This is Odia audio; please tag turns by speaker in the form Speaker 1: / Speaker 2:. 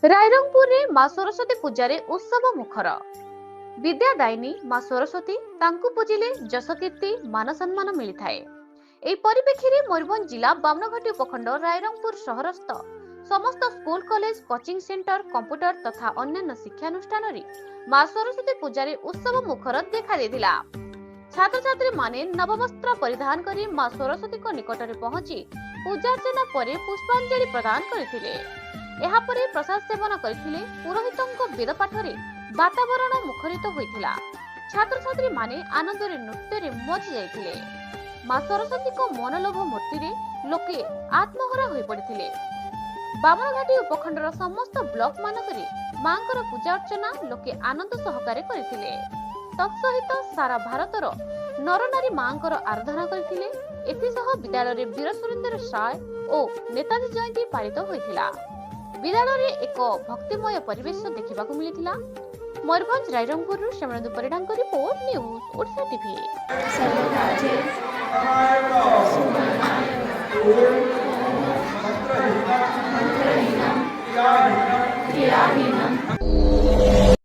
Speaker 1: ରାଇରଙ୍ଗପୁରରେ ମା ସରସ୍ୱତୀ ପୂଜାରେ ଉତ୍ସବ ମୁଖର। ବିଦ୍ୟାଦାୟିନୀ ମା ସରସ୍ୱତୀ, ତାଙ୍କୁ ପୂଜିଲେ ଯଶ କୀର୍ତ୍ତି ମାନ ସମ୍ମାନ ମିଳିଥାଏ। ଏହି ପରିପ୍ରେକ୍ଷୀରେ ମୟୂରଭଞ୍ଜ ଜିଲ୍ଲା ବାମନଘାଟି ଉପଖଣ୍ଡ ରାଇରଙ୍ଗପୁର ସହରସ୍ଥ ସମସ୍ତ school, college, coaching centre, computer ତଥା ଅନ୍ୟାନ୍ୟ ଶିକ୍ଷାନୁଷ୍ଠାନରେ ମା ସରସ୍ୱତୀ ପୂଜାରେ ଉତ୍ସବ ମୁଖର ଦେଖାଦେଇଥିଲା। ଛାତ୍ରଛାତ୍ରୀ ମାନେ ନବବସ୍ତ୍ର ପରିଧାନ କରି ମା ସରସ୍ୱତୀଙ୍କ ନିକଟରେ ପହଞ୍ଚି ପୂଜାର୍ଚ୍ଚନା ପରେ ପୁଷ୍ପାଞ୍ଜଳି ପ୍ରଦାନ କରିଥିଲେ। ଏହାପରେ ପ୍ରସାଦ ସେବନ କରିଥିଲେ। ପୁରୋହିତଙ୍କ ବେଦ ପାଠରେ ବାତାବରଣ ମୁଖରିତ ହୋଇଥିଲା। ଛାତ୍ରଛାତ୍ରୀ ମାନେ ଆନନ୍ଦରେ ନୃତ୍ୟରେ ମଜି ଯାଇଥିଲେ। ମା ସରସ୍ୱତୀଙ୍କ ମନଲୋଭ ମୂର୍ତ୍ତିରେ ଲୋକେ ଆତ୍ମହରା ହୋଇପଡ଼ିଥିଲେ। ବାମନଘାଟି ଉପଖଣ୍ଡର ସମସ୍ତ ବ୍ଲକ ମାନଙ୍କରେ ମାଙ୍କର ପୂଜା ଅର୍ଚ୍ଚନା ଲୋକେ ଆନନ୍ଦ ସହକାରେ କରିଥିଲେ। ତତ୍ସହିତ ସାରା ଭାରତର ନରନାରୀ ମାଙ୍କର ଆରାଧନା କରିଥିଲେ। ଏଥିସହ ବିଦ୍ୟାଳୟରେ ବୀର ସୁରେନ୍ଦ୍ର ସାଏ ଓ ନେତାଜୀ ଜୟନ୍ତୀ ପାଳିତ ହୋଇଥିଲା। ବିଦ୍ୟାଳୟରେ ଏକ ଭକ୍ତିମୟ ପରିବେଶ ଦେଖିବାକୁ ମିଳିଥିଲା। ମୟୂରଭଞ୍ଜ ରାଇରଙ୍ଗପୁରରୁ ଶ୍ୟାମଳନ୍ଦୁ ପରିଡ଼ାଙ୍କ ରିପୋର୍ଟ, ନ୍ୟୁଜ ଓଡ଼ିଶା ଟିଭି।